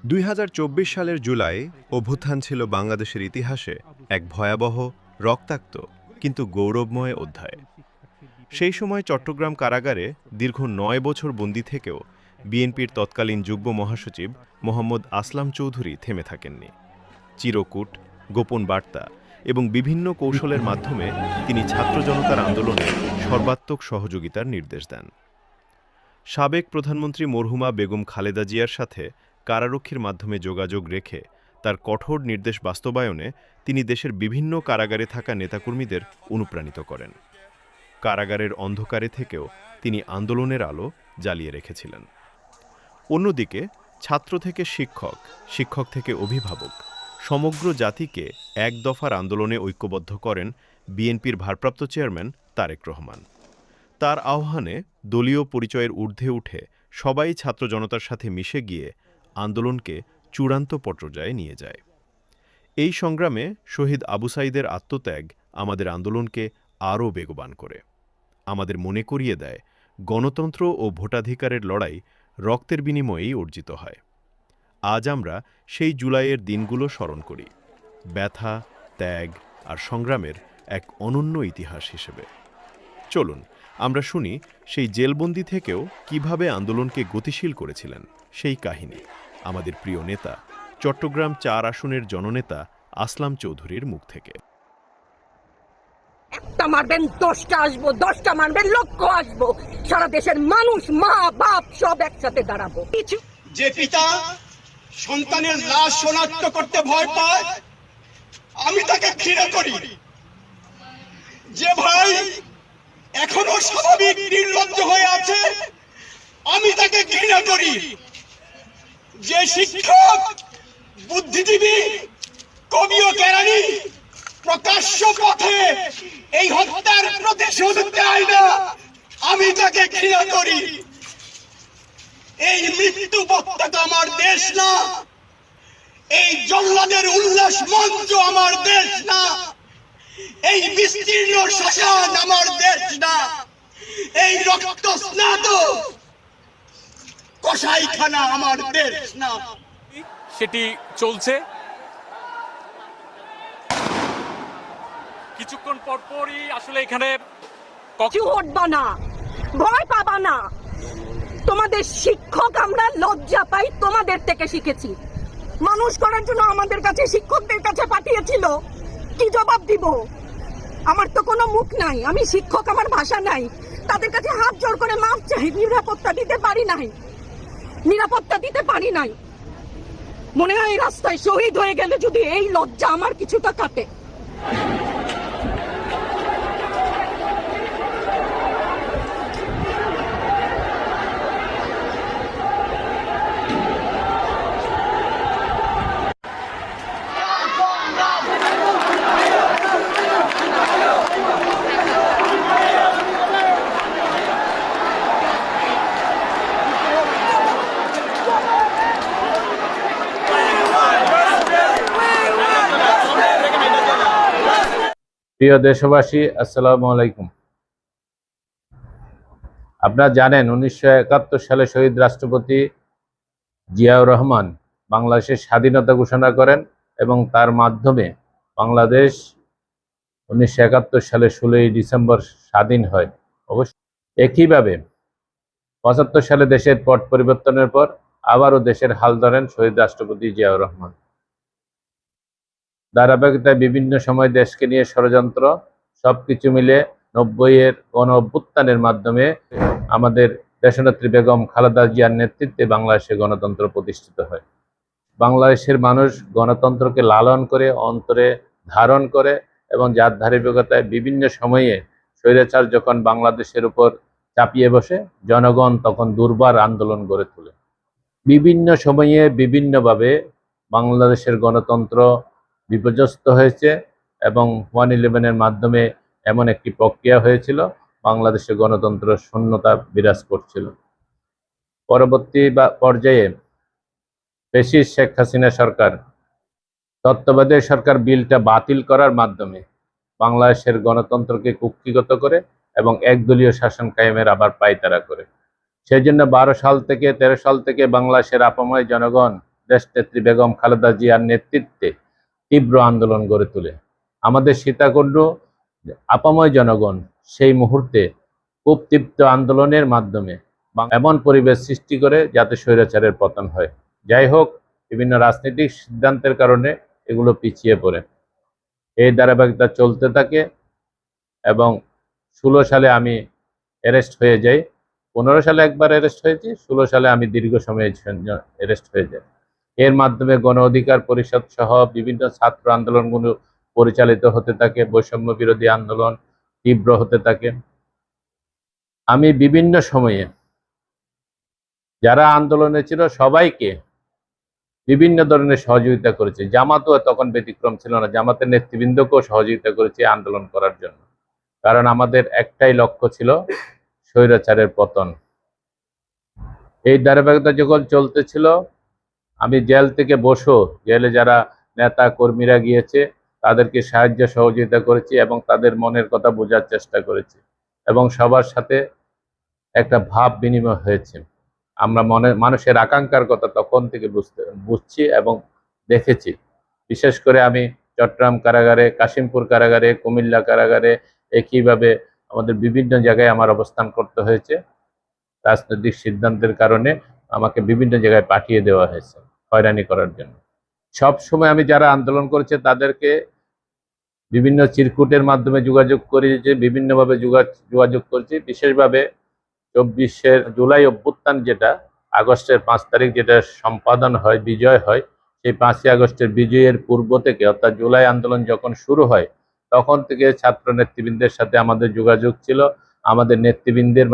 2024 সালের জুলাই অভ্যুত্থান ছিল বাংলাদেশের ইতিহাসে এক ভয়াবহ, রক্তাক্ত কিন্তু গৌরবময় অধ্যায়। সেই সময় চট্টগ্রাম কারাগারে দীর্ঘ 9 বছর বন্দী থেকেও বিএনপির তৎকালীন যুগ্ম মহাসচিব মোহাম্মদ আসলাম চৌধুরী থেমে থাকেননি। চিরকূট, গোপন বার্তা এবং বিভিন্ন কৌশলের মাধ্যমে তিনি ছাত্র জনতার আন্দোলনে সর্বাত্মক সহযোগিতার নির্দেশ দেন। সাবেক প্রধানমন্ত্রী মরহুমা বেগম খালেদা জিয়ার সাথে কারারক্ষীর মাধ্যমে যোগাযোগ রেখে তার কঠোর নির্দেশ বাস্তবায়নে তিনি দেশের বিভিন্ন কারাগারে থাকা নেতাকর্মীদের অনুপ্রাণিত করেন। কারাগারের অন্ধকারে থেকেও তিনি আন্দোলনের আলো জ্বালিয়ে রেখেছিলেন। অন্যদিকে ছাত্র থেকে শিক্ষক, শিক্ষক থেকে অভিভাবক, সমগ্র জাতিকে এক দফার আন্দোলনে ঐক্যবদ্ধ করেন বিএনপির ভারপ্রাপ্ত চেয়ারম্যান তারেক রহমান। তার আহ্বানে দলীয় পরিচয়ের ঊর্ধ্বে উঠে সবাই ছাত্র জনতার সাথে মিশে গিয়ে আন্দোলনকে চূড়ান্ত পর্যায়ে নিয়ে যায়। এই সংগ্রামে শহীদ আবু সাঈদের আত্মত্যাগ আমাদের আন্দোলনকে আরও বেগবান করে, আমাদের মনে করিয়ে দেয় গণতন্ত্র ও ভোটাধিকারের লড়াই রক্তের বিনিময়েই অর্জিত হয়। আজ আমরা সেই জুলাইয়ের দিনগুলো স্মরণ করি, ব্যথা, ত্যাগ আর সংগ্রামের এক অনন্য ইতিহাস হিসেবে। চলুন আমরা শুনি সেই জেলবন্দি থেকেও কিভাবে আন্দোলনকে গতিশীল করেছিলেন সেই কাহিনী আমাদের প্রিয় নেতা, চট্টগ্রাম 4 আসনের জননেতা আসলাম চৌধুরীর মুখ থেকে। একটা মারবেন 10টা আসবো, 10টা মারবেন লক্ষ আসবো, সারা দেশের মানুষ, মা বাপ সব একসাথে দাঁড়াবো। যে পিতা সন্তানের লাশ শনাক্ত করতে ভয় পায়, আমি তাকে ঘৃণা করি। যে ভাই এখনো স্বাভাবিক নির্লজ্জ হয়ে আছে, আমি তাকে ঘৃণা করি। যে শিক্ষক, বুদ্ধিজীবী, কবি ও কেরানি প্রকাশ্য পথে এই হত্যার প্রতিশোধ দেয় না, আমি তাকে ঘৃণা করি। এই মৃত্যু পতাকা আমার দেশ না, এই জল্লাদের উল্লাস মঞ্চ আমার দেশ না, এই বিস্তীর্ণ শ্মশান আমার দেশ না, এই রক্ত স্নাত কসাইখানা আমার দেশ না। সেটি চলছে। কিছুক্ষণ পরপরই আসলে এখানে উঠবা না, ভয় পাবা না। তোমাদের শিক্ষক আমরা লজ্জা পাই, তোমাদের থেকে শিখেছি। মানুষ করার জন্য আমাদের কাছে শিক্ষকদের কাছে পাঠিয়েছিল, কি জবাব দিব? আমার তো কোনো মুখ নাই, আমি শিক্ষক, আমার ভাষা নাই। তাদের কাছে হাত জোড় করে মাফ চাই। নিরাপত্তা দিতে পারি নাই, নিরাপত্তা দিতে পারি নাই। মনে হয় রাস্তায় শহীদ হয়ে গেলে যদি এই লজ্জা আমার কিছুটা কাটে। প্রিয় দেশবাসী, আসসালামু আলাইকুম। আপনারা জানেন 1971 সালে শহীদ রাষ্ট্রপতি জিয়াউর রহমান বাংলাদেশের স্বাধীনতা ঘোষণা করেন এবং তার মাধ্যমে বাংলাদেশ 1971 সালে 16ই ডিসেম্বর স্বাধীন হয়। অবশ্য একইভাবে 75 সালে দেশের পট পরিবর্তনের পর আবারও দেশের হাল ধরেন শহীদ রাষ্ট্রপতি জিয়াউর রহমান। ধারাবাহিকতায় বিভিন্ন সময় দেশকে নিয়ে ষড়যন্ত্র, সবকিছু মিলে 90-এর গণ অভ্যুত্থানের মাধ্যমে আমাদের দেশনেত্রী বেগম খালেদা জিয়ার নেতৃত্বে বাংলাদেশে গণতন্ত্র প্রতিষ্ঠিত হয়। বাংলাদেশের মানুষ গণতন্ত্রকে লালন করে, অন্তরে ধারণ করে এবং যার ধারাবাহিকতায় বিভিন্ন সময়ে স্বৈরাচার যখন বাংলাদেশের উপর চাপিয়ে বসে, জনগণ তখন দুর্বার আন্দোলন গড়ে তোলে। বিভিন্ন সময়ে বিভিন্নভাবে বাংলাদেশের গণতন্ত্র বিপর্যস্ত হয়েছে এবং 111-এর মাধ্যমে এমন একটি প্রক্রিয়া হয়েছিল, বাংলাদেশে গণতন্ত্র শূন্যতা বিরাজ করছিল। পরবর্তী পর্যায়ে ফ্যাসিস্ট শেখ হাসিনা সরকার, তত্ত্বাবধায়ক সরকার বিলটা বাতিল করার মাধ্যমে বাংলাদেশের গণতন্ত্রকে কুক্ষিগত করে এবং একদলীয় শাসন কায়েমের আবার পায়তারা করে। সেই জন্য 13 সাল থেকে বাংলাদেশের আপাময় জনগণ দেশনেত্রী বেগম খালেদা জিয়ার নেতৃত্বে তীব্র আন্দোলন গড়ে তোলে। আমাদের সীতাকুণ্ড আপাময় জনগণ সেই মুহূর্তে খুব তীব্র আন্দোলনের মাধ্যমে এমন পরিবেশ সৃষ্টি করে যাতে স্বৈরাচারের পতন হয়। যাই হোক, বিভিন্ন রাজনৈতিক সিদ্ধান্তের কারণে এগুলো পিছিয়ে পড়ে। এই ধারাবাহিকতা চলতে থাকে এবং 16 সালে আমি অ্যারেস্ট হয়ে যাই। 15 সালে একবার অ্যারেস্ট হয়েছি, 16 সালে আমি দীর্ঘ সময়ের জন্য অ্যারেস্ট হয়ে যাই। এর মাধ্যমে গণ অধিকার পরিষদ সহ বিভিন্ন ছাত্র আন্দোলনগুলো পরিচালিত হতে থাকে, বৈষম্য বিরোধী আন্দোলন তীব্র হতে থাকে। আমি বিভিন্ন সময়ে যারা আন্দোলনে ছিল সবাইকে বিভিন্ন ধরনের সহযোগিতা করেছে। জামাতও তখন ব্যতিক্রম ছিল না, জামাতের নেতৃবৃন্দকেও সহযোগিতা করেছে আন্দোলন করার জন্য। কারণ আমাদের একটাই লক্ষ্য ছিল স্বৈরাচারের পতন। এই ধারাবাহিকতা যখন চলতেছিল, আমি জেল থেকে বসেও জেলে যারা নেতা কর্মীরা গিয়েছে তাদেরকে সাহায্য সহযোগিতা করেছি এবং তাদের মনের কথা বোঝার চেষ্টা করেছি এবং সবার সাথে একটা ভাব বিনিময় হয়েছে। আমরা মানুষের আকাঙ্ক্ষার কথা তখন থেকে বুঝছি এবং দেখেছি। বিশেষ করে আমি চট্টগ্রাম কারাগারে, কাশিমপুর কারাগারে, কুমিল্লা কারাগারে, একইভাবে আমাদের বিভিন্ন জায়গায় আমার অবস্থান করতে হয়েছে। রাজনৈতিক সিদ্ধান্তের কারণে আমাকে বিভিন্ন জায়গায় পাঠিয়ে দেওয়া হয়েছে হয়রানি করার জন্য। সব সময় আমি যারা আন্দোলন করেছে তাদেরকে বিভিন্ন চিরকুটের মাধ্যমে যোগাযোগ করেছি, বিভিন্নভাবে যোগাযোগ করেছি। বিশেষভাবে 24 জুলাই অভ্যুত্থান, যেটা আগস্টের 5 তারিখ যেটা সম্পাদন হয়, বিজয় হয়, সেই 5ই আগস্টের বিজয়ের পূর্ব থেকে অর্থাৎ জুলাই আন্দোলন যখন শুরু হয় তখন থেকে ছাত্র নেতৃবৃন্দের সাথে আমাদের যোগাযোগ ছিল, আমাদের নেতৃবৃন্দের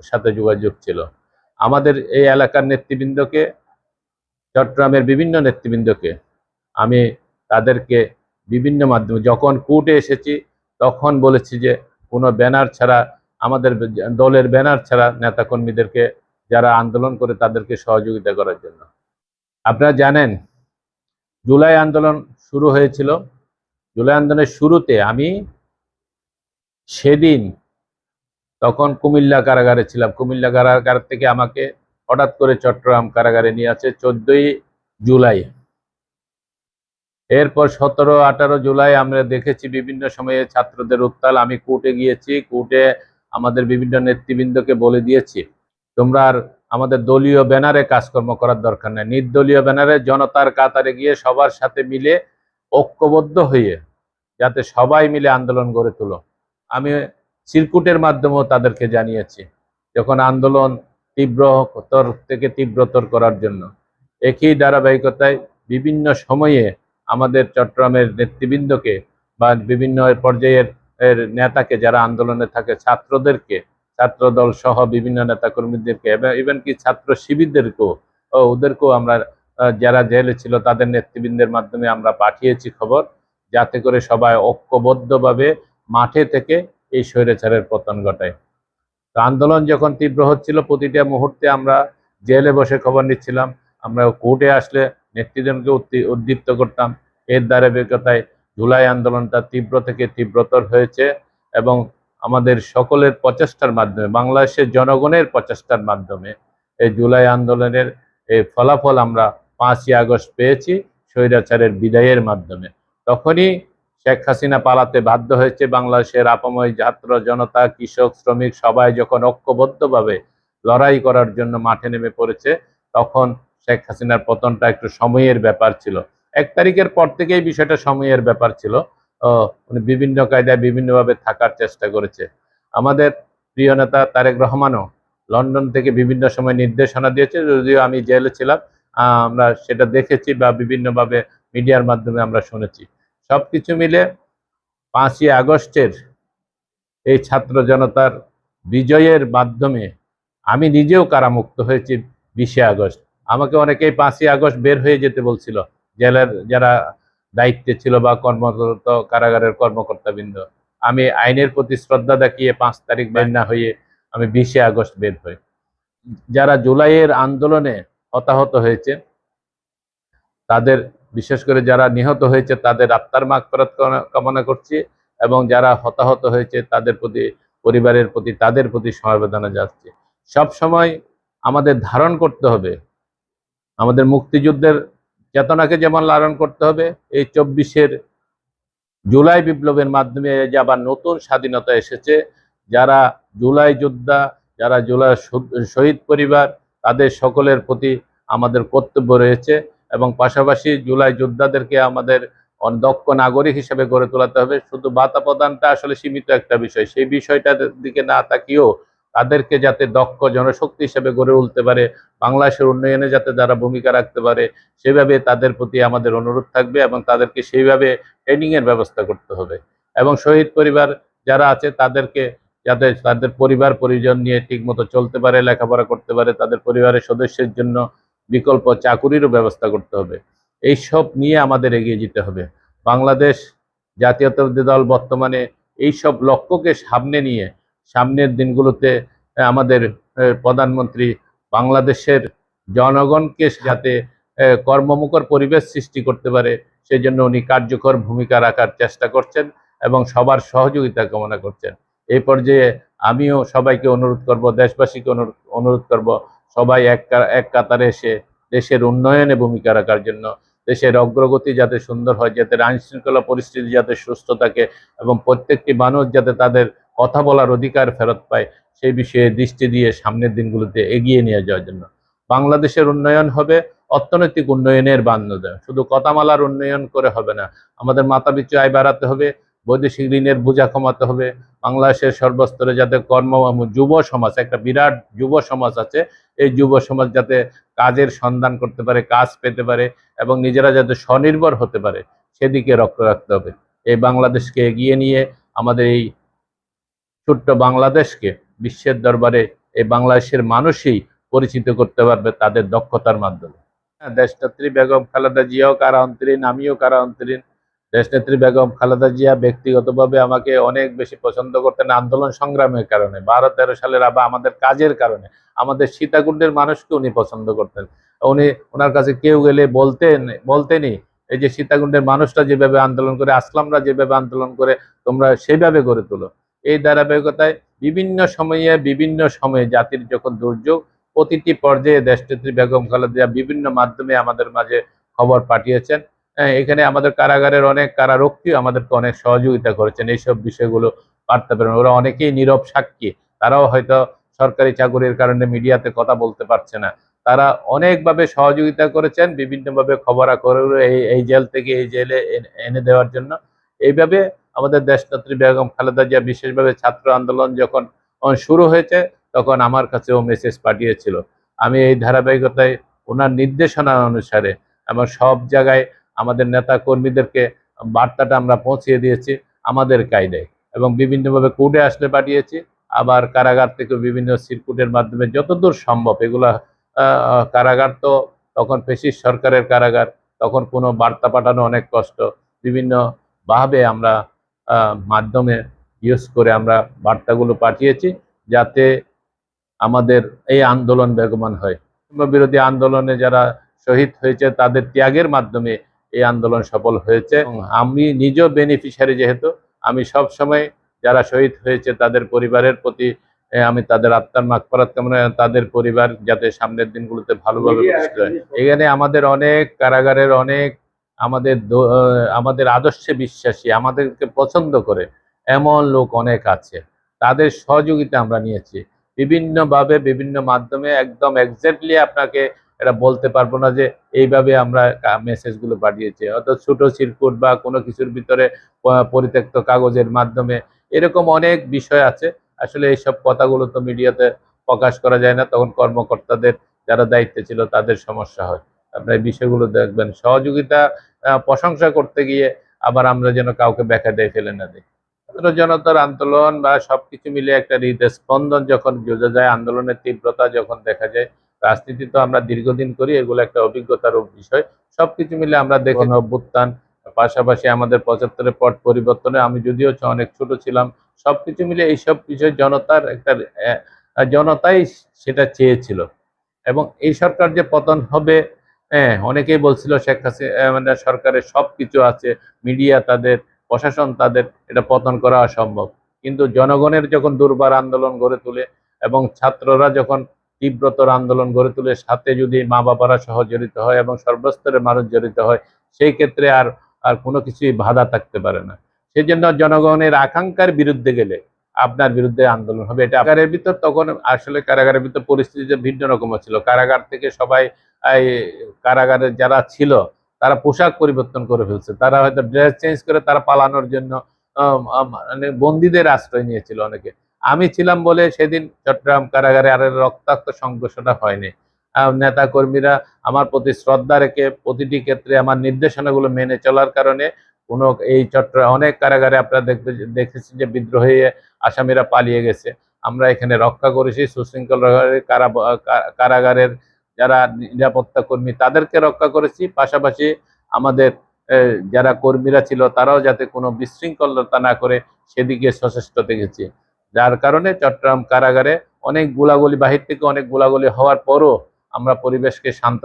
সাথে যোগাযোগ ছিল। আমাদের এই এলাকার নেতৃবৃন্দকে, চট্টগ্রামের বিভিন্ন নেতৃবৃন্দকে আমি তাদেরকে বিভিন্ন মাধ্যমে, যখন কোর্টে এসেছি তখন বলেছি যে কোনো ব্যানার ছাড়া, আমাদের দলের ব্যানার ছাড়া নেতাকর্মীদেরকে যারা আন্দোলন করে তাদেরকে সহযোগিতা করার জন্য। আপনারা জানেন জুলাই আন্দোলন শুরু হয়েছিল। জুলাই আন্দোলনের শুরুতে আমি সেদিন তখন কুমিল্লা কারাগারে ছিলাম। কুমিল্লা কারাগার থেকে আমাকে হঠাৎ করে চট্টগ্রাম কারাগারে নিয়ে আসে 14ই জুলাই। এরপর 17-18 জুলাই আমরা দেখেছি বিভিন্ন সময়ে ছাত্রদের উত্তাল। আমি কোর্টে গিয়েছি, কোর্টে আমাদের বিভিন্ন নেতৃবৃন্দকে বলে দিয়েছি তোমরা আর আমাদের দলীয় ব্যানারে কাজকর্ম করার দরকার নেই, নির্দলীয় ব্যানারে জনতার কাতারে গিয়ে সবার সাথে মিলে ঐক্যবদ্ধ হয়ে যাতে সবাই মিলে আন্দোলন গড়ে তোলো। আমি চিরকুটের মাধ্যমেও তাদেরকে জানিয়েছি যখন আন্দোলন তীব্রতর থেকে তীব্রতর করার জন্য। একই ধারাবাহিকতায় বিভিন্ন সময়ে আমাদের চট্টগ্রামের নেতৃবৃন্দকে বা বিভিন্ন পর্যায়ের নেতাকে যারা আন্দোলনে থাকে, ছাত্রদেরকে, ছাত্রদল সহ বিভিন্ন নেতাকর্মীদেরকে, ইভেন কি ছাত্র শিবিরদেরকেও ওদেরকেও আমরা যারা জেলে ছিল তাদের নেতৃবৃন্দের মাধ্যমে আমরা পাঠিয়েছি খবর, যাতে করে সবাই ঐক্যবদ্ধভাবে মাঠে থেকে এই স্বৈরাচারের পতন ঘটায়। তো আন্দোলন যখন তীব্র হচ্ছিল প্রতিটা মুহূর্তে আমরা জেলে বসে খবর নিচ্ছিলাম, আমরা কোর্টে আসলে নেতৃত্বকে উদ্দীপ্ত করতাম। এর ধারাবাহিকতায় জুলাই আন্দোলনটা তীব্র থেকে তীব্রতর হয়েছে এবং আমাদের সকলের প্রচেষ্টার মাধ্যমে, বাংলাদেশের জনগণের প্রচেষ্টার মাধ্যমে এই জুলাই আন্দোলনের এই ফলাফল আমরা 5ই আগস্ট পেয়েছি স্বৈরাচারের বিদায়ের মাধ্যমে। তখনই শেখ হাসিনা পালাতে বাধ্য হয়েছে। বাংলাদেশের আপাময় ছাত্র জনতা, কৃষক, শ্রমিক সবাই যখন ঐক্যবদ্ধভাবে লড়াই করার জন্য মাঠে নেমে পড়েছে, তখন শেখ হাসিনার পতনটা একটু সময়ের ব্যাপার ছিল। 1 তারিখের পর থেকেই বিষয়টা সময়ের ব্যাপার ছিল। উনি বিভিন্ন কায়দায় বিভিন্নভাবে থাকার চেষ্টা করেছে। আমাদের প্রিয় নেতা তারেক রহমানও লন্ডন থেকে বিভিন্ন সময় নির্দেশনা দিয়েছে, যদিও আমি জেলে ছিলাম, আমরা সেটা দেখেছি বা বিভিন্নভাবে মিডিয়ার মাধ্যমে আমরা শুনেছি। সবকিছু মিলে 5ই আগস্টের এই ছাত্র জনতার বিজয়ের মাধ্যমে আমি নিজেও কারামুক্ত হয়েছি। 20শে আগস্ট আমাকে অনেকেই 5ই আগস্ট বের হয়ে যেতে বলছিল, জেলার যারা দায়িত্বে ছিল বা কর্মরত কারাগারের কর্মকর্তাবৃন্দ। আমি আইনের প্রতি শ্রদ্ধা দেখিয়ে 5 তারিখ বের না হয়ে আমি 20শে আগস্ট বের হই। যারা জুলাইয়ের আন্দোলনে হতাহত হয়েছে তাদের, বিশেষ করে যারা নিহত হয়েছে তাদের আত্মার মাগফিরাত কামনা করছি এবং যারা হতাহত হয়েছে তাদের প্রতি পরিবারের প্রতি, তাদের প্রতি সমবেদনা যাচ্ছে। সব সময় আমাদের ধারণ করতে হবে, আমাদের মুক্তিযুদ্ধের চেতনাকে যেমন লালন করতে হবে, এই 24-এর জুলাই বিপ্লবের মাধ্যমে যে আবার নতুন স্বাধীনতা এসেছে, যারা জুলাই যোদ্ধা, যারা জুলাই শহীদ পরিবার, তাদের সকলের প্রতি আমাদের কর্তব্য রয়েছে এবং পাশাপাশি জুলাই যোদ্ধাদেরকে আমাদের দক্ষ নাগরিক হিসেবে গড়ে তোলাতে হবে। শুধু ভাতা প্রদানটা আসলে সীমিত একটা বিষয়, সেই বিষয়টার দিকে না তাকিয়েও তাদেরকে যাতে দক্ষ জনশক্তি হিসেবে গড়ে তুলতে পারে, বাংলাদেশের উন্নয়নে যাতে যারা ভূমিকা রাখতে পারে, সেভাবে তাদের প্রতি আমাদের অনুরোধ থাকবে এবং তাদেরকে সেইভাবে ট্রেনিংয়ের ব্যবস্থা করতে হবে। এবং শহীদ পরিবার যারা আছে তাদেরকে যাতে তাদের পরিবার পরিজন নিয়ে ঠিকমতো চলতে পারে, লেখাপড়া করতে পারে, তাদের পরিবারের সদস্যের জন্য বিকল্প চাকুরিরও ব্যবস্থা করতে হবে। এইসব নিয়ে আমাদের এগিয়ে যেতে হবে। বাংলাদেশ জাতীয়তাবাদী দল বর্তমানে এইসব লক্ষ্যকে সামনে নিয়ে সামনের দিনগুলোতে আমাদের প্রধানমন্ত্রী বাংলাদেশের জনগণকে যাতে কর্মমুখর পরিবেশ সৃষ্টি করতে পারে, সেই জন্য উনি কার্যকর ভূমিকা রাখার চেষ্টা করছেন এবং সবার সহযোগিতা কামনা করছেন। এই পর্যায়ে আমিও সবাইকে অনুরোধ করব, দেশবাসীকে অনুরোধ করব, সবাই এক কাতারে এসে দেশের উন্নয়নে ভূমিকা রাখার জন্য, দেশের অগ্রগতি যাতে সুন্দর হয়, যাতে আইন শৃঙ্খলা পরিস্থিতি যাতে সুস্থ থাকে এবং প্রত্যেকটি মানুষ যাতে তাদের কথা বলার অধিকার ফেরত পায়, সেই বিষয়ে দৃষ্টি দিয়ে সামনের দিনগুলোতে এগিয়ে নিয়ে যাওয়ার জন্য। বাংলাদেশের উন্নয়ন হবে অর্থনৈতিক উন্নয়নের বান্ধব, শুধু কথামালার উন্নয়ন করে হবে না, আমাদের মাথাপিছু আয় বাড়াতে হবে, বৈদেশিক ঋণের বোঝা কমাতে হবে, বাংলাদেশের সর্বস্তরে যাতে যুব সমাজ, একটা বিরাট যুব সমাজ আছে, এই যুব সমাজ যাতে কাজের সন্ধান করতে পারে, কাজ পেতে পারে এবং নিজেরা যাতে স্বনির্ভর হতে পারে, সেদিকে লক্ষ্য রাখতে হবে। এই বাংলাদেশকে এগিয়ে নিয়ে আমাদের এই ছোট্ট বাংলাদেশকে বিশ্বের দরবারে এই বাংলাদেশের মানুষই পরিচিত করতে পারবে তাদের দক্ষতার মাধ্যমে। দেশনেত্রী বেগম খালেদা জিয়াও কারান্তরীণ, আমিও কারান্তরীণ। দেশনেত্রী বেগম খালেদা জিয়া ব্যক্তিগতভাবে আমাকে অনেক বেশি পছন্দ করতেন আন্দোলন সংগ্রামের কারণে, 12-13 সালের আমাদের কাজের কারণে, আমাদের সীতাকুণ্ডের মানুষকে উনি পছন্দ করতেন। ওনার কাছে কেউ গেলে বলতেনই এই যে সীতাকুণ্ডের মানুষরা যেভাবে আন্দোলন করে, আসলামরা যেভাবে আন্দোলন করে, তোমরা সেইভাবে গড়ে তোলো। এই ধারাবাহিকতায় বিভিন্ন সময়ে জাতির যখন দুর্যোগ, প্রতিটি পর্যায়ে দেশনেত্রী বেগম খালেদা জিয়া বিভিন্ন মাধ্যমে আমাদের মাঝে খবর পাঠিয়েছেন। এখানে আমাদের কারাগারের অনেক কারারক্ষীও আমাদেরকে অনেক সহযোগিতা করেছেন এইসব বিষয়গুলো বার্তা প্রেরণ। ওরা অনেকেই নীরব সাক্ষী, তারাও হয়তো সরকারি চাকরির কারণে মিডিয়াতে কথা বলতে পারছে না, তারা অনেকভাবে সহযোগিতা করেছেন, বিভিন্নভাবে খবরাখবর এই জেল থেকে এই জেলে এনে দেওয়ার জন্য। এইভাবে আমাদের দেশনেত্রী বেগম খালেদা জিয়া বিশেষভাবে ছাত্র আন্দোলন যখন শুরু হয়েছে তখন আমার কাছেও মেসেজ পাঠিয়েছিল। আমি এই ধারাবাহিকতায় ওনার নির্দেশনা অনুসারে আমার সব জায়গায় আমাদের নেতা কর্মীদেরকে বার্তাটা আমরা পৌঁছিয়ে দিয়েছি আমাদের কায়দায়, এবং বিভিন্নভাবে কোর্টে আসলে পাঠিয়েছি, আবার কারাগার থেকে বিভিন্ন সিরকুটের মাধ্যমে যতদূর সম্ভব। এগুলা কারাগার তো তখন ফ্যাসিস্ট সরকারের কারাগার, তখন কোনো বার্তা পাঠানো অনেক কষ্ট, বিভিন্নভাবে আমরা মাধ্যমে ইউজ করে আমরা বার্তাগুলো পাঠিয়েছি যাতে আমাদের এই আন্দোলন বেগমান হয়। বিরোধী আন্দোলনে যারা শহীদ হয়েছে তাদের ত্যাগের মাধ্যমে এই আন্দোলন সফল হয়েছে। আমি নিজেও বেনিফিশিয়ারি, যেহেতু আমি সব সময় যারা শহীদ হয়েছে তাদের পরিবারের প্রতি আমি তাদের আত্মার মাগফিরাত কামনা, তাদের পরিবার যাতে সামনের দিনগুলোতে ভালোভাবে প্রতিষ্ঠিত হয়। এখানে আমাদের অনেক কারাগারের অনেক আমাদের আদর্শে বিশ্বাসী, আমাদেরকে পছন্দ করে এমন লোক অনেক আছে, তাদের সহযোগিতা আমরা নিয়েছি বিভিন্নভাবে, বিভিন্ন মাধ্যমে। একদম এক্স্যাক্টলি আপনাকে এটা বলতে পারবো না যে এইভাবে আমরা মেসেজগুলো পাঠিয়েছি, হয়তো ছোট সিরকুট বা কোনো কিছুর ভিতরে পরিত্যক্ত কাগজের মাধ্যমে, এরকম অনেক বিষয় আছে। আসলে এইসব কথাগুলো তো মিডিয়াতে প্রকাশ করা যায় না, তখন কর্মকর্তাদের যারা দায়িত্বে ছিল তাদের সমস্যা হয়। আপনার এই বিষয়গুলো দেখবেন, সহযোগিতা প্রশংসা করতে গিয়ে আবার আমরা যেন কাউকে বেকায়দায় ফেলে না দিই। জনতার আন্দোলন বা সবকিছু মিলে একটা হৃদস্পন্দন যখন বোঝা যায়, আন্দোলনের তীব্রতা যখন দেখা যায়। রাজনীতি তো আমরা দীর্ঘদিন করি, এগুলো একটা অভিজ্ঞতার বিষয়। সবকিছু মিলে আমরা দেখি অভ্যুত্থান, পাশাপাশি আমাদের 75-এর পট পরিবর্তনে আমি যদিও অনেক ছোট ছিলাম, সবকিছু মিলে এইসব বিষয় জনতার একটা জনতাই সেটা চেয়েছিল। এবং এই সরকার যে পতন হবে, অনেকেই বলছিল শেখ হাসিনা সরকারের সবকিছু আছে, মিডিয়া তাদের, প্রশাসন তাদের, এটা পতন করা অসম্ভব। কিন্তু জনগণের যখন দুর্বার আন্দোলন গড়ে তোলে এবং ছাত্ররা যখন তীব্রতর আন্দোলন গড়ে তোলে, সাথে যদি মা বাবারা সহ জড়িত হয় এবং সর্বস্তরের মানুষ জড়িত হয়, সেই ক্ষেত্রে আর আর কোনো কিছুই বাধা থাকতে পারে না। সেই জন্য জনগণের আকাঙ্ক্ষার বিরুদ্ধে গেলে আপনার বিরুদ্ধে আন্দোলন হবে। এটা কারাগারের ভিতর তখন আসলে কারাগারের ভিতর পরিস্থিতি ভিন্ন রকম ছিল। কারাগার থেকে সবাই এই কারাগারে যারা ছিল তারা পোশাক পরিবর্তন করে ফেলছে, তারা হয়তো ড্রেস চেঞ্জ করে তারা পালানোর জন্য মানে বন্দীদের আশ্রয় নিয়েছিল অনেকে। আমি ছিলাম বলে সেদিন চট্টগ্রাম কারাগারে আর রক্তাক্ত সংঘর্ষটা হয়নি। নেতা কর্মীরা আমার প্রতি শ্রদ্ধা রেখে প্রতিটি ক্ষেত্রে আমার নির্দেশনাগুলো মেনে চলার কারণে কোনো এই চট্টগ্রাম অনেক কারাগারে আপনারা দেখেছেন যে বিদ্রোহী আসামিরা পালিয়ে গেছে, আমরা এখানে রক্ষা করেছি। সুশৃঙ্খল কারাগারের যারা নিরাপত্তা কর্মী তাদেরকে রক্ষা করেছি, পাশাপাশি আমাদের যারা কর্মীরা ছিল তারাও যাতে কোনো বিশৃঙ্খলতা না করে সেদিকে সচেষ্ট থেকেছি। যার কারণে চট্টগ্রাম কারাগারে অনেক গোলাগুলি, বাহির থেকে অনেক গোলাগুলি হওয়ার পরও আমরা পরিবেশকে শান্ত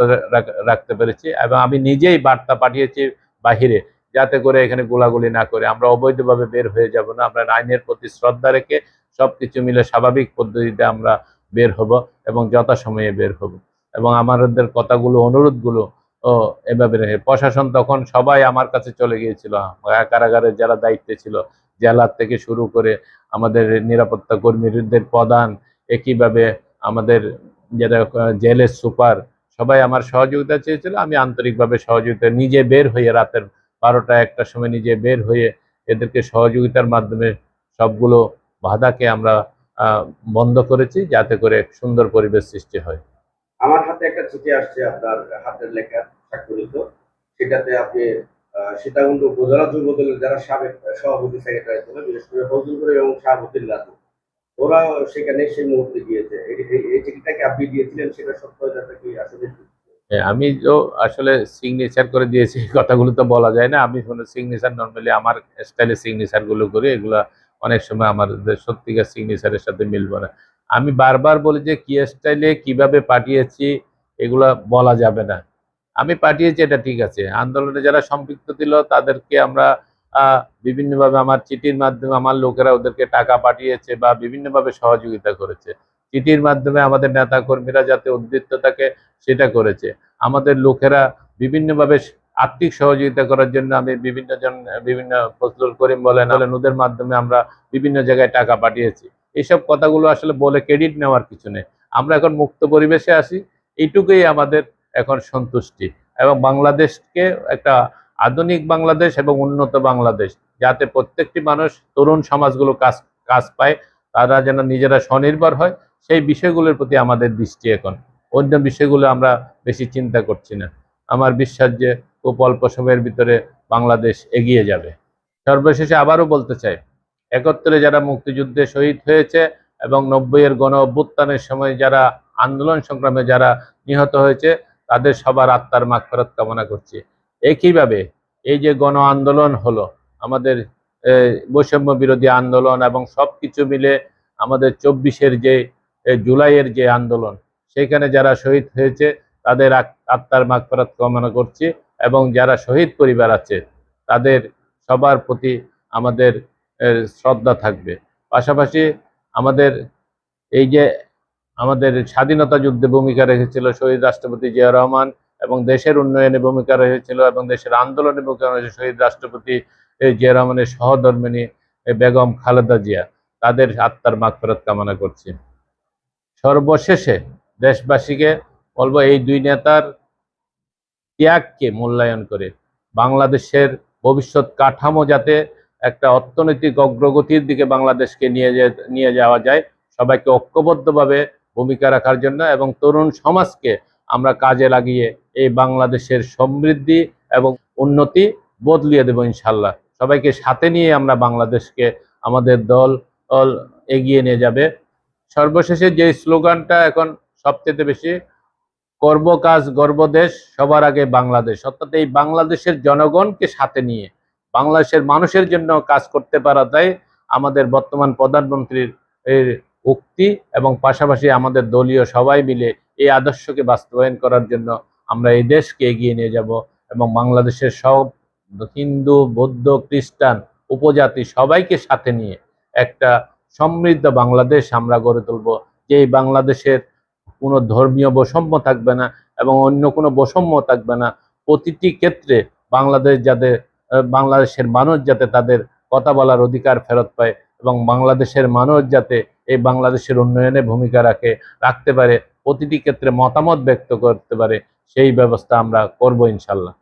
রাখতে পেরেছি এবং আমি নিজেই বার্তা পাঠিয়েছি বাহিরে, যাতে করে এখানে গোলাগুলি না করে আমরা অবৈধভাবে বের হয়ে যাব না। আমরা আইনের প্রতি শ্রদ্ধা রেখে সবকিছু মিলে স্বাভাবিক পদ্ধতিতে আমরা বের হব এবং যথাসময়ে বের হব এবং আমাদের কথাগুলো, অনুরোধগুলো এভাবে রেখে প্রশাসন তখন সবাই আমার কাছে চলে গিয়েছিল। কারাগারের যারা দায়িত্বে ছিল, জেলার থেকে শুরু করে আমাদের নিরাপত্তা কর্মীদের প্রধান, একইভাবে আমাদের যারা জেলের সুপার, সবাই আমার সহযোগিতা চেয়েছিল। আমি আন্তরিকভাবে সহযোগিতা নিজে বের হয়ে রাতের 12টা-1টার সময় নিজে বের হয়ে এদেরকে সহযোগিতার মাধ্যমে সবগুলো বাধাকে আমরা বন্ধ করেছি, যাতে করে সুন্দর পরিবেশ সৃষ্টি হয়। আমার হাতে একটা চিঠি আসছে, আপনার হাতের লেখা স্বাক্ষরিত। সেটাতে আপনি সীতাকুণ্ড উপজেলা যুব দলের যারা সাবেক সভাপতি সেক্রেটারি ছিল, বিশেষ করে ফজলুল এবং শাহাবুদ্দিন রাজু, ওরা সেখানে সেই মুহূর্তে গিয়েছে। এই চিঠিটাকে আপনি দিয়েছিলেন, সেটা সত্যতা কি আসলে? আমি তো আসলে সিগনেচার করে দিয়েছি, কথাগুলো তো বলা যায় না। আমি কোনো সিগনেচার নর্মালি আমার স্টাইলে সিগনেচার গুলো করি, এগুলা অনেক সময় আমাদের সত্যিকার সিগনেচারের সাথে মিলবে না। আমি বারবার বলি যে কি স্টাইলে কিভাবে পাঠিয়েছি এগুলা বলা যাবে না। আমি পাঠিয়েছি, এটা ঠিক আছে। আন্দোলনে যারা সম্পৃক্ত ছিল তাদেরকে আমরা বিভিন্নভাবে আমার চিঠির মাধ্যমে আমার লোকেরা ওদেরকে টাকা পাঠিয়েছে বা বিভিন্নভাবে সহযোগিতা করেছে। চিঠির মাধ্যমে আমাদের নেতা কর্মীরা যাতে উদ্বৃত্ত থাকে সেটা করেছে। আমাদের লোকেরা বিভিন্নভাবে আর্থিক সহযোগিতা করার জন্য আমি বিভিন্ন ফজলুল করিম বলেন ওদের মাধ্যমে আমরা বিভিন্ন জায়গায় টাকা পাঠিয়েছি। এইসব কথাগুলো আসলে বলে ক্রেডিট নেওয়ার কিছু নেই। আমরা এখন মুক্ত পরিবেশে আসি, এইটুকুই আমাদের এখন সন্তুষ্টি, এবং বাংলাদেশকে একটা আধুনিক বাংলাদেশ এবং উন্নত বাংলাদেশ, যাতে প্রত্যেকটি মানুষ, তরুণ সমাজগুলো কাজ পায়, তারা যেন নিজেরা স্বনির্ভর হয়, সেই বিষয়গুলোর প্রতি আমাদের দৃষ্টি এখন। অন্য বিষয়গুলো আমরা বেশি চিন্তা করছি না। আমার বিশ্বাস যে খুব অল্প সময়ের ভিতরে বাংলাদেশ এগিয়ে যাবে। সর্বশেষে আবারও বলতে চাই, 71-এ যারা মুক্তিযুদ্ধে শহীদ হয়েছে এবং 90-এর গণ অভ্যুত্থানের সময় যারা আন্দোলন সংগ্রামে যারা নিহত হয়েছে, তাদের সবার আত্মার মাগফিরাত কামনা করছি। একইভাবে এই যে গণ আন্দোলন হলো, আমাদের বৈষম্য বিরোধী আন্দোলন এবং সবকিছু মিলে আমাদের 24-এর যে জুলাইয়ের যে আন্দোলন, সেখানে যারা শহীদ হয়েছে তাদের আত্মার মাগফিরাত কামনা করছি, এবং যারা শহীদ পরিবার আছে তাদের সবার প্রতি আমাদের শ্রদ্ধা থাকবে। পাশাপাশি আমাদের এই যে আমাদের স্বাধীনতা যুদ্ধে ভূমিকা রেখেছিল শহীদ রাষ্ট্রপতি জিয়া রহমান, এবং দেশের উন্নয়নে ভূমিকা রেখেছিল এবং দেশের আন্দোলনে ভূমিকা রয়েছে শহীদ রাষ্ট্রপতি জিয়া রহমানের সহধর্মিণী বেগম খালেদা জিয়া, তাদের আত্মার মাগফিরাত কামনা করছি। সর্বশেষে দেশবাসীকে বলবো, এই দুই নেতার ত্যাগকে মূল্যায়ন করে বাংলাদেশের ভবিষ্যৎ কাঠামো যাতে একটা অর্থনৈতিক অগ্রগতির দিকে বাংলাদেশকে নিয়ে যাওয়া যায়, সবাইকে ঐক্যবদ্ধভাবে ভূমিকা রাখার জন্য, এবং তরুণ সমাজকে আমরা কাজে লাগিয়ে এই বাংলাদেশের সমৃদ্ধি এবং উন্নতি বদলিয়ে দেব ইনশাল্লাহ। সবাইকে সাথে নিয়ে আমরা বাংলাদেশকে, আমাদের দল এগিয়ে নিয়ে যাবে। সর্বশেষে যে স্লোগানটা এখন সবচেয়ে বেশি, করব কাজ গর্ব দেশ, সবার আগে বাংলাদেশ, অর্থাৎ এই বাংলাদেশের জনগণকে সাথে নিয়ে বাংলাদেশের মানুষের জন্য কাজ করতে পারাটাই আমাদের বর্তমান প্রধানমন্ত্রীর উক্তি, এবং পাশাপাশি আমাদের দলীয় সবাই মিলে এই আদর্শকে বাস্তবায়ন করার জন্য আমরা এই দেশকে এগিয়ে নিয়ে যাব, এবং বাংলাদেশের সব হিন্দু, বৌদ্ধ, খ্রিস্টান, উপজাতি সবাইকে সাথে নিয়ে একটা সমৃদ্ধ বাংলাদেশ আমরা গড়ে তুলব, যে এই বাংলাদেশের কোনো ধর্মীয় বৈষম্য থাকবে না এবং অন্য কোনো বৈষম্য থাকবে না। প্রতিটি ক্ষেত্রে বাংলাদেশের মানুষ যাতে তাদের কথা বলার অধিকার ফেরত পায় এবং বাংলাদেশের মানুষ যাতে এই বাংলাদেশের উন্নয়নে ভূমিকা রাখতে পারে, প্রতিটি ক্ষেত্রে মতামত ব্যক্ত করতে পারে, সেই ব্যবস্থা আমরা করব ইনশাল্লাহ।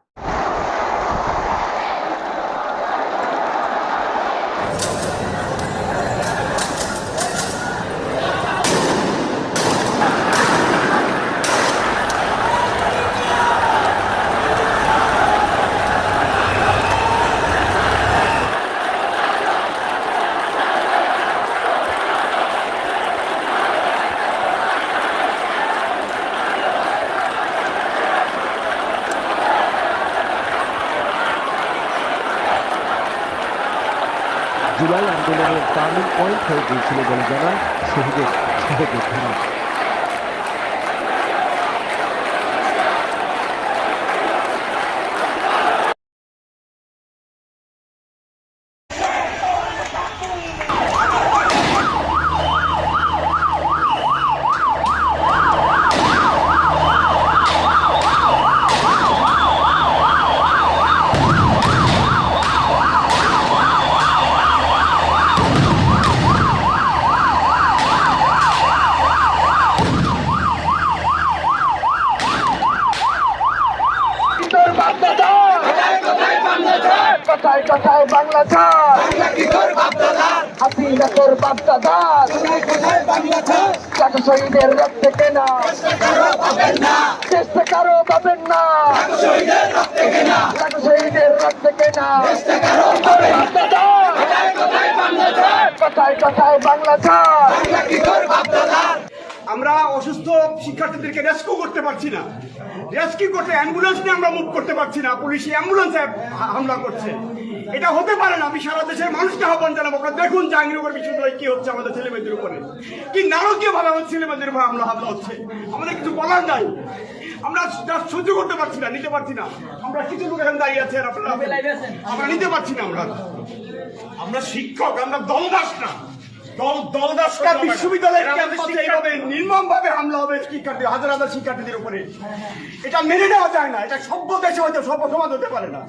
জুলাই আন্দোলনের টার্নিং পয়েন্ট হয়ে গিয়েছিল বলে জানান শহীদের সহযোদ্ধারা। কথায় কথায় বাংলা ছাড়, হাসিনা তোর বাপদাদার, শহীদের রক্তে কেনা চেষ্টা কারো পাবেন না, শহীদের রক্তে কেনা কথায় কথায় বাংলা ছাড়। আমরা অসুস্থ শিক্ষার্থীদেরকে রেস্কিউ করতে পারছি না, রেস্কিউ করতে অ্যাম্বুলেন্স নিয়ে আমরা মুভ করতে পারছি না, পুলিশ অ্যাম্বুলেন্সে হামলা করছে। এটা হতে পারে না। আমি সারা দেশের মানুষকে আহ্বান জানাবো, আপনারা দেখুন জাহাঙ্গীরনগর বিশ্ববিদ্যালয়ে কি হচ্ছে, আমাদের ছেলেমেয়েদের উপরে কি নারকীয় ভাবে আমাদের ছেলেমেয়েদের উপর হামলা হচ্ছে। আমাদের কিছু বলার নাই, আমরা সহ্য করতে পারছি না, নিতে পারছি না। আমরা কিছু লোক এখানে দাঁড়িয়ে আছি, আর আপনারা আমরা নিতে পারছি না। আমরা শিক্ষক, আমরা দলদাস না। বিশ্ববিদ্যালয়ে নির্মম ভাবে হামলা হবে শিক্ষার্থী, হাজার হাজার শিক্ষার্থীদের উপরে, এটা মেনে নেওয়া যায় না। এটা সভ্য দেশে হয়তো সভ্য সমাজ হতে পারে না।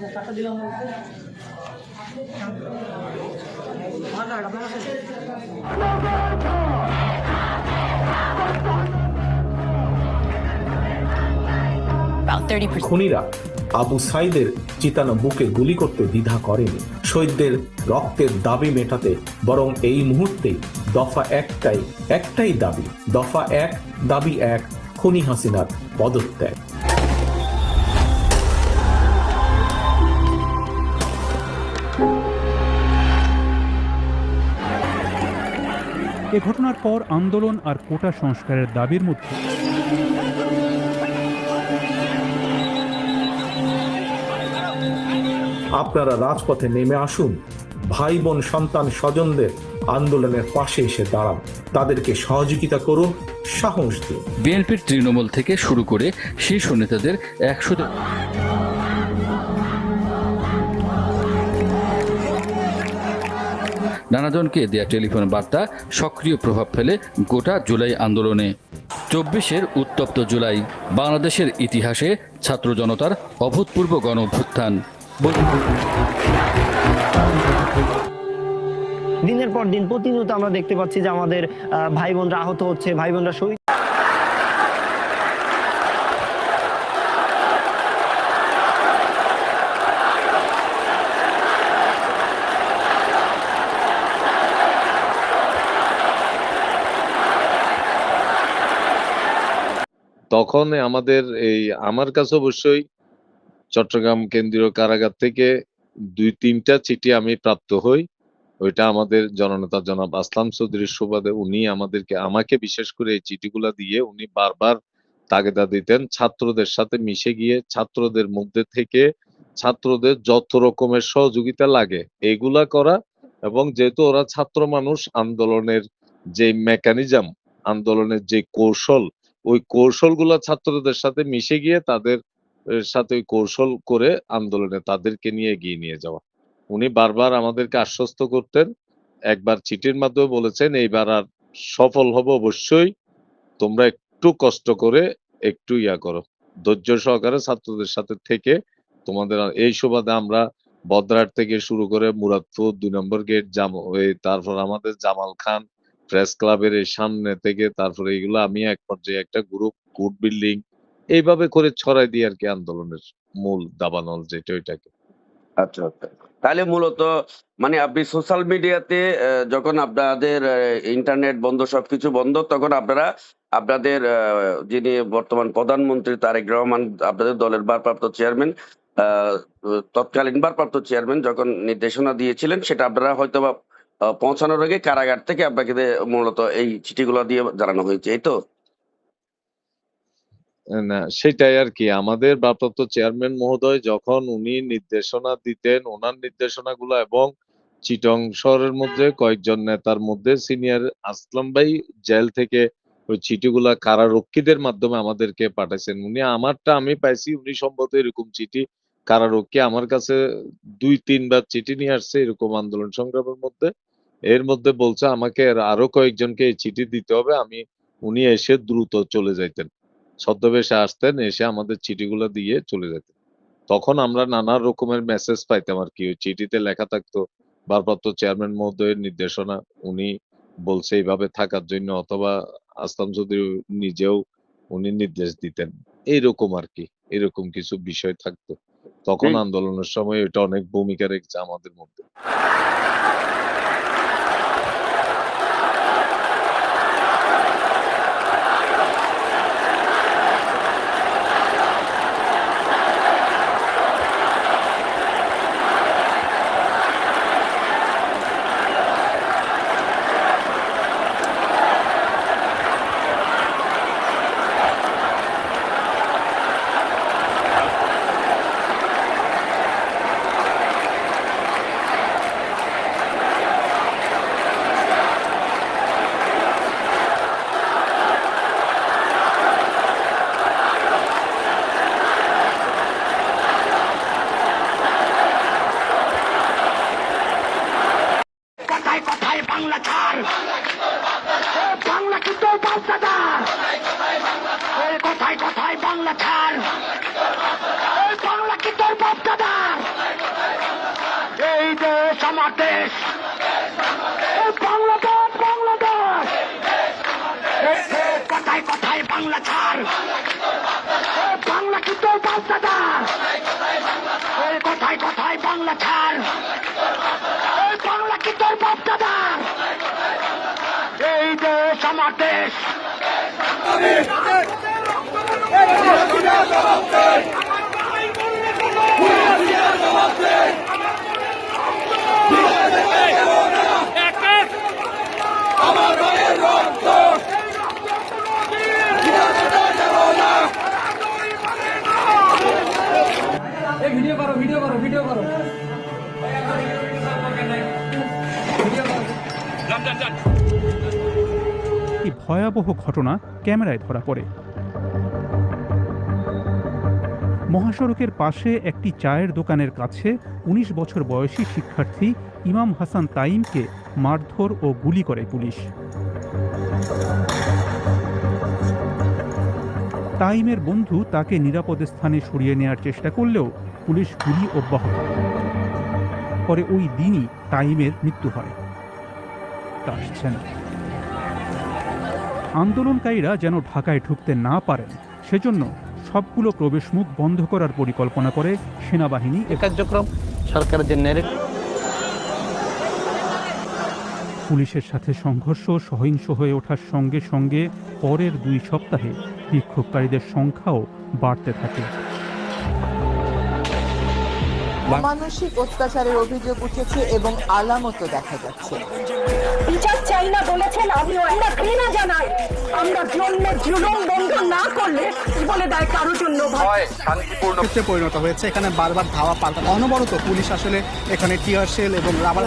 খুনিরা আবু সাইদের চিতানো বুকে গুলি করতে দ্বিধা করেনি। শহীদদের রক্তের দাবি মেটাতে বরং এই মুহূর্তে দফা একটাই দাবি, দফা 1 দাবি 1, খুনি হাসিনার পদত্যাগ। এ ঘটনার পর আন্দোলন আর কোটা সংস্কারের দাবির মধ্যে আপনারা রাজপথে নেমে আসুন, ভাই বোন সন্তান স্বজনদের আন্দোলনের পাশে এসে দাঁড়ান, তাদেরকে সহযোগিতা করুন, সাহস দিন। বিএনপির তৃণমূল থেকে শুরু করে শীর্ষ নেতাদের 100 নানাজনকে দেয়া টেলিফোন বার্তা সক্রিয় প্রভাব ফেলে গোটা জুলাই আন্দোলনে। 24-এর উত্তপ্ত জুলাই বাংলাদেশের ইতিহাসে ছাত্র জনতার অভূতপূর্ব গণ অভ্যুত্থান। দিনের পর দিন প্রতিনিয়ত আমরা দেখতে পাচ্ছি যে আমাদের ভাই বোনরা আহত হচ্ছে, ভাই বোনরা শহীদ। তখন আমার কাছে অবশ্যই চট্টগ্রাম কেন্দ্রীয় কারাগার থেকে 2-3টা চিঠি আমি প্রাপ্ত হই। ওইটা আমাদের জননেতা জনাব আসলাম চৌধুরীর সুবাদে উনি আমাকে বিশেষ করে এই চিঠিগুলা দিয়ে উনি বারবার তাগিদা দিতেন ছাত্রদের সাথে মিশে গিয়ে ছাত্রদের মধ্যে থেকে ছাত্রদের যত রকমের সহযোগিতা লাগে এগুলা করা, এবং যেহেতু ওরা ছাত্র মানুষ, আন্দোলনের যে মেকানিজম, আন্দোলনের যে কৌশল, ওই কৌশলগুলা ছাত্রদের সাথে মিশে গিয়ে তাদের সাথে ওই কৌশল করে আন্দোলনে তাদেরকে নিয়ে এগিয়ে নিয়ে যাওয়া। উনি বারবার আমাদেরকে আশ্বস্ত করতেন একবার চিঠির মাধ্যমে বলেছেন এইবার আর সফল হব অবশ্যই, তোমরা একটু কষ্ট করে একটু করো, ধৈর্য সহকারে ছাত্রদের সাথে থেকে তোমাদের এই সুবাদে আমরা বদ্রাট থেকে শুরু করে মুরাদপুর 2 নম্বর গেট তারপর আমাদের জামাল খান প্রেস ক্লাবের এই সামনে থেকে তারপরে এগুলো আমি এক পর্যায়ে একটা গ্রুপ গুড বিল্ডিং এইভাবে করে ছড়াই দিই আর কি আন্দোলনের মূল দাবানল যেটা ওইটাকে। আচ্ছা আচ্ছা, তাহলে মূলত মানে আপনি সোশ্যাল মিডিয়াতে যখন আপনাদের ইন্টারনেট বন্ধ, সবকিছু বন্ধ, তখন আপনারা আপনাদের যিনি বর্তমান প্রধানমন্ত্রী তারেক রহমান, আপনাদের দলের ভারপ্রাপ্ত চেয়ারম্যান, তৎকালীন ভারপ্রাপ্ত চেয়ারম্যান যখন নির্দেশনা দিয়েছিলেন, সেটা আপনারা হয়তো বা পৌঁছানোর আগে কারাগার থেকে আপনাকে মূলত এই চিঠিগুলো দিয়ে জানানো হয়েছে, এই তো? না, সেটাই আর কি। আমাদের ভারপ্রাপ্ত চেয়ারম্যান মহোদয় যখন উনি নির্দেশনা দিতেন, ওনার নির্দেশনাগুলো এবং চিটং শহরের মধ্যে কয়েকজন নেতার মধ্যে সিনিয়র আসলাম ভাই জেল থেকে ওই চিঠিগুলা কারারক্ষীদের মাধ্যমে আমাদেরকে পাঠাইছেন। উনি আমারটা আমি পাইছি, উনি সম্ভবত এরকম চিঠি কারারক্ষী আমার কাছে 2-3 বার চিঠি নিয়ে আসছে এরকম আন্দোলন সংগ্রামের মধ্যে। এর মধ্যে বলছে আমাকে আরো কয়েকজনকে এই চিঠি দিতে হবে, উনি এসে দ্রুত চলে যাইতেন, ছদ্মবেশে আসতেন, এসে আমাদের চিঠিগুলো দিয়ে চলে যেতেন। তখন আমরা নানা রকমের মেসেজ পাইতাম আর কি। ওই চিঠিতে লেখা থাকতো ভারপ্রাপ্ত চেয়ারম্যান মহোদয়ের নির্দেশনা, উনি বলছে এইভাবে থাকার জন্য, অথবা আসলাম চৌধুরী নিজেও উনি নির্দেশ দিতেন, এইরকম আর কি। এরকম কিছু বিষয় থাকতো তখন আন্দোলনের সময়, এটা অনেক ভূমিকা রেখেছে আমাদের মধ্যে। কথায় কথায় বাংলা ছাড়, বাংলা কি তোর বাপ দাদা? কথায় কথায় বাংলা ছাড়, বাংলা কি তোর বাপ দাদা? এই দেশ আমার দেশ, বাংলাদেশ বাংলাদেশ। কথায় কথায় বাংলা ছাড়, বাংলা কি তোর বাপ দাদা? কথায় কথায় বাংলা ছাড়, বাংলা কি তোর বাপ দাদা? এই দেশ আমার দেশ। আমার ভাইয়ের রক্ত ভিডিও করো, ভিডিও করো, ভিডিও করো। এই ভয়াবহ ঘটনা ক্যামেরায় ধরা পড়ে। মহাসড়কের পাশে একটি চায়ের দোকানের কাছে 19 বছর বয়সী শিক্ষার্থী ইমাম হাসান তাইমকে মারধর ও গুলি করে পুলিশ। তাইমের বন্ধু তাকে নিরাপদ স্থানে সরিয়ে নেওয়ার চেষ্টা করলেও পুলিশ গুলি অব্যাহত রাখে। পরে ওই দিনই তাইমের মৃত্যু হয়। আন্দোলনকারীরা যেন ঢাকায় ঢুকতে না পারেন সেজন্য সবগুলো প্রবেশমুখ বন্ধ করার পরিকল্পনা করে সেনাবাহিনী। কার্যক্রম সরকারের যে পুলিশের সাথে সংঘর্ষ সহিংস হয়ে ওঠার সঙ্গে সঙ্গে পরের 2 সপ্তাহে বিক্ষোভকারীদের সংখ্যাও বাড়তে থাকে। মানসিক অত্যাচারের অভিযোগ উঠেছে এবং আলামতও দেখা যাচ্ছে। বিচার চাই না বলেছেন, আমরা ঘৃণা জানাই। আমরা জুলুম বন্ধ না করলে বলে দেয় কারোর জন্য ভয় শান্তিপূর্ণ পরিণত হয়েছে। এখানে বারবার ধাওয়া পাল্টা, অনবরত পুলিশ আসলে এখানে টিয়ার শেল এবং রাবার